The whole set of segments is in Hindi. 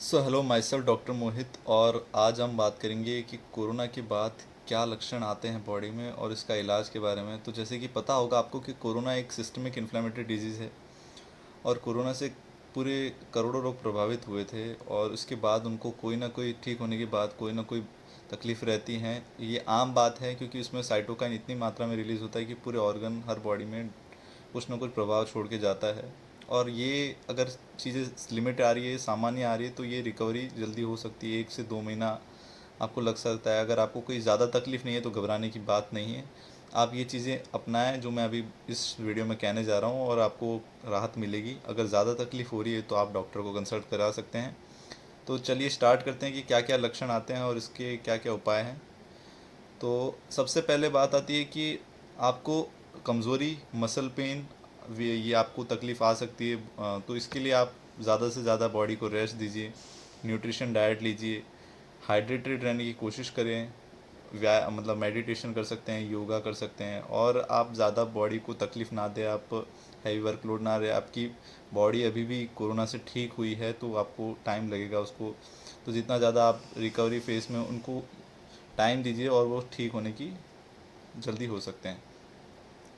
हेलो माई सेल्फ डॉक्टर मोहित। और आज हम बात करेंगे कि कोरोना के बाद क्या लक्षण आते हैं बॉडी में और इसका इलाज के बारे में। तो जैसे कि पता होगा आपको कि कोरोना एक सिस्टमिक इन्फ्लेमेटरी डिजीज़ है और कोरोना से पूरे करोड़ों लोग प्रभावित हुए थे और उसके बाद उनको कोई ना कोई ठीक होने के बाद कोई ना कोई तकलीफ़ रहती हैं। ये आम बात है क्योंकि उसमें साइटोकाइन इतनी मात्रा में रिलीज़ होता है कि पूरे ऑर्गन हर बॉडी में कुछ ना कुछ प्रभाव छोड़ के जाता है। और ये अगर चीज़ें लिमिट आ रही है, सामान्य आ रही है, तो ये रिकवरी जल्दी हो सकती है। 1 से 2 महीना आपको लग सकता है। अगर आपको कोई ज़्यादा तकलीफ़ नहीं है तो घबराने की बात नहीं है। आप ये चीज़ें अपनाएं जो मैं अभी इस वीडियो में कहने जा रहा हूँ और आपको राहत मिलेगी। अगर ज़्यादा तकलीफ़ हो रही है तो आप डॉक्टर को कंसल्ट करा सकते हैं। तो चलिए स्टार्ट करते हैं कि क्या क्या लक्षण आते हैं और इसके क्या क्या उपाय हैं। तो सबसे पहले बात आती है कि आपको कमज़ोरी, मसल पेन, ये आपको तकलीफ़ आ सकती है। तो इसके लिए आप ज़्यादा से ज़्यादा बॉडी को रेस्ट दीजिए, न्यूट्रिशन डाइट लीजिए, हाइड्रेटेड रहने की कोशिश करें, मतलब मेडिटेशन कर सकते हैं, योगा कर सकते हैं। और आप ज़्यादा बॉडी को तकलीफ़ ना दें, आप हैवी वर्कलोड ना रहे। आपकी बॉडी अभी भी कोरोना से ठीक हुई है तो आपको टाइम लगेगा उसको। तो जितना ज़्यादा आप रिकवरी फेस में उनको टाइम दीजिए और वो ठीक होने की जल्दी हो सकते हैं।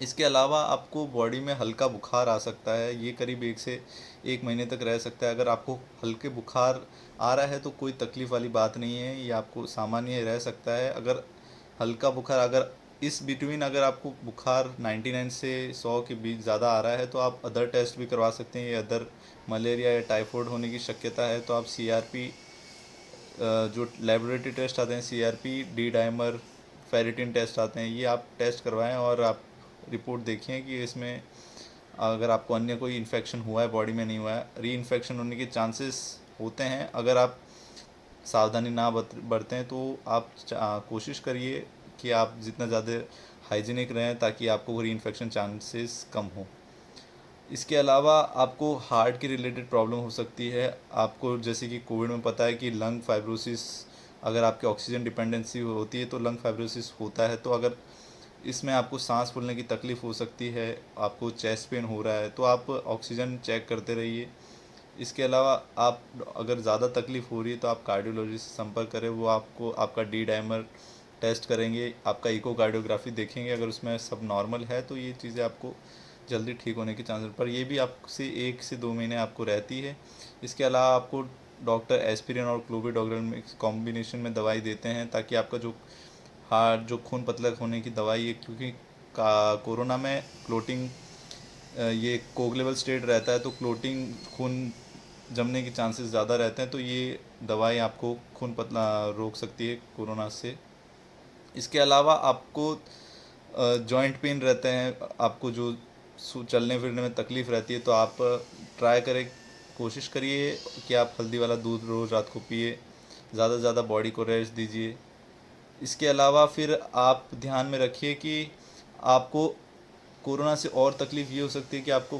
इसके अलावा आपको बॉडी में हल्का बुखार आ सकता है। ये करीब 1 से 1 महीने तक रह सकता है। अगर आपको हल्के बुखार आ रहा है तो कोई तकलीफ़ वाली बात नहीं है, ये आपको सामान्य रह सकता है। अगर हल्का बुखार, अगर इस बिटवीन अगर आपको बुखार 99 से 100 के बीच ज़्यादा आ रहा है तो आप अदर टेस्ट भी करवा सकते हैं। ये अदर मलेरिया या टाइफाइड होने की शक्यता है तो आप सीआरपी, जो लेबोरेटरी टेस्ट आते हैं, CRP, D dimer, ferritin test आते हैं, ये आप टेस्ट करवाएं और आप रिपोर्ट देखें कि इसमें अगर आपको अन्य कोई इन्फेक्शन हुआ है बॉडी में, नहीं हुआ है। री इन्फेक्शन होने के चांसेस होते हैं अगर आप सावधानी ना बरतें। तो आप कोशिश करिए कि आप जितना ज़्यादा हाइजीनिक रहें ताकि आपको री इन्फेक्शन चांसेस कम हो। इसके अलावा आपको हार्ट की रिलेटेड प्रॉब्लम हो सकती है। आपको जैसे कि कोविड में पता है कि लंग फाइब्रोसिस, अगर आपकी ऑक्सीजन डिपेंडेंसी होती है तो लंग फाइब्रोसिस होता है। तो अगर इसमें आपको सांस फूलने की तकलीफ़ हो सकती है, आपको चेस्ट पेन हो रहा है, तो आप ऑक्सीजन चेक करते रहिए। इसके अलावा आप अगर ज़्यादा तकलीफ़ हो रही है तो आप कार्डियोलॉजिस्ट से संपर्क करें। वो आपको आपका डी डाइमर टेस्ट करेंगे, आपका इकोकार्डियोग्राफी देखेंगे। अगर उसमें सब नॉर्मल है तो ये चीज़ें आपको जल्दी ठीक होने के चांसेस, पर ये भी आपसे 1 से 2 महीने आपको रहती है। इसके अलावा आपको डॉक्टर एस्पिरिन और क्लोबिडोग्रेल मिक्स कॉम्बिनेशन में दवाई देते हैं ताकि आपका जो हार्ट, जो खून पतला होने की दवाई है, क्योंकि कोरोना में क्लोटिंग, ये कोगलेबल स्टेट रहता है तो क्लोटिंग, खून जमने के चांसेस ज़्यादा रहते हैं। तो ये दवाई आपको खून पतला रोक सकती है कोरोना से। इसके अलावा आपको जॉइंट पेन रहते हैं, आपको जो चलने फिरने में तकलीफ़ रहती है, तो आप ट्राई करें, कोशिश करिए कि आप हल्दी वाला दूध रोज़ रात को पिए, ज़्यादा से ज़्यादा बॉडी को रेस्ट दीजिए। इसके अलावा फिर आप ध्यान में रखिए कि आपको कोरोना से और तकलीफ़ ये हो सकती है कि आपको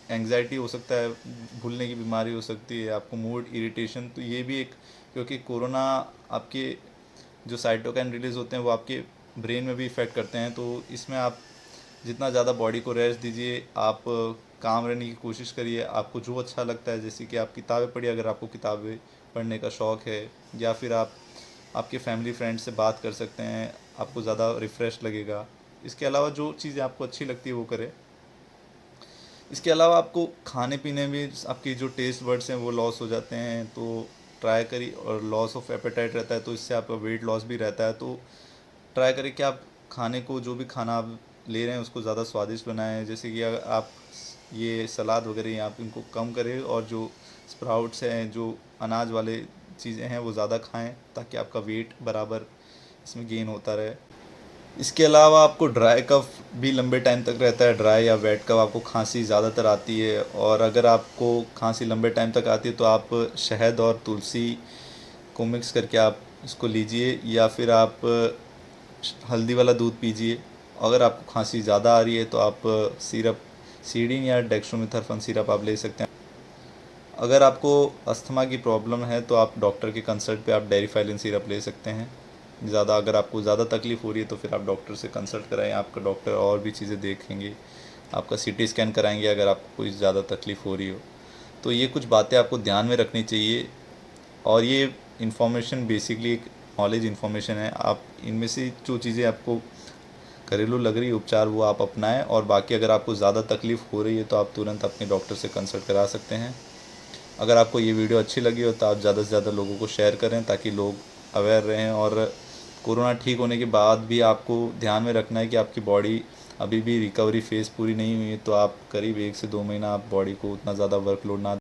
एंग्जाइटी हो सकता है, भूलने की बीमारी हो सकती है, आपको मूड इरिटेशन। तो ये भी एक, क्योंकि कोरोना आपके जो साइटोकाइन रिलीज़ होते हैं वो आपके ब्रेन में भी इफ़ेक्ट करते हैं। तो इसमें आप जितना ज़्यादा बॉडी को रेस्ट दीजिए, आप काम रहने की कोशिश करिए। आपको जो अच्छा लगता है, जैसे कि आप किताबें पढ़िए अगर आपको किताबें पढ़ने का शौक़ है, या फिर आप आपके फैमिली फ्रेंड से बात कर सकते हैं, आपको ज़्यादा रिफ़्रेश लगेगा। इसके अलावा जो चीज़ें आपको अच्छी लगती है वो करें। इसके अलावा आपको खाने पीने में आपकी जो टेस्ट बड्स हैं वो लॉस हो जाते हैं, तो ट्राई करिए। और लॉस ऑफ एपेटाइट रहता है तो इससे आपका वेट लॉस भी रहता है। तो ट्राई करें कि आप खाने को, जो भी खाना आप ले रहे हैं उसको ज़्यादा स्वादिष्ट बनाएं। जैसे कि अगर आप ये सलाद वगैरह हैं आप इनको कम करें, और जो स्प्राउट्स हैं, जो अनाज वाले चीज़ें हैं वो ज़्यादा खाएं ताकि आपका वेट बराबर इसमें गेन होता रहे। इसके अलावा आपको ड्राई कफ भी लंबे टाइम तक रहता है। ड्राई या वेट कफ, आपको खांसी ज़्यादातर आती है, और अगर आपको खांसी लंबे टाइम तक आती है तो आप शहद और तुलसी को मिक्स करके आप इसको लीजिए, या फिर आप हल्दी वाला दूध पीजिए। अगर आपको खांसी ज़्यादा आ रही है तो आप सिरप, सीडिन या डेक्स्ट्रोमेथर्फन सिरप आप ले सकते हैं। अगर आपको अस्थमा की प्रॉब्लम है तो आप डॉक्टर के कंसल्ट पे आप डेरिफाइलिन सिरप ले सकते हैं। ज़्यादा अगर आपको ज़्यादा तकलीफ़ हो रही है तो फिर आप डॉक्टर से कंसल्ट कराएं। आपका डॉक्टर और भी चीज़ें देखेंगे, आपका सीटी स्कैन कराएंगे अगर आपको कोई ज़्यादा तकलीफ़ हो रही हो। तो ये कुछ बातें आपको ध्यान में रखनी चाहिए। और ये इन्फॉर्मेशन बेसिकली एक नॉलेज इन्फॉर्मेशन है। आप इनमें से जो चीज़ें आपको घरेलू लग रही है उपचार वो आप अपनाएं, और बाकी अगर आपको ज़्यादा तकलीफ़ हो रही है तो आप तुरंत अपने डॉक्टर से कंसल्ट करा सकते हैं। अगर आपको ये वीडियो अच्छी लगी हो तो आप ज़्यादा से ज़्यादा लोगों को शेयर करें ताकि लोग अवेयर रहें। और कोरोना ठीक होने के बाद भी आपको ध्यान में रखना है कि आपकी बॉडी अभी भी रिकवरी फेज़ पूरी नहीं हुई है, तो आप करीब 1 से 2 महीना आप बॉडी को उतना ज़्यादा वर्कलोड ना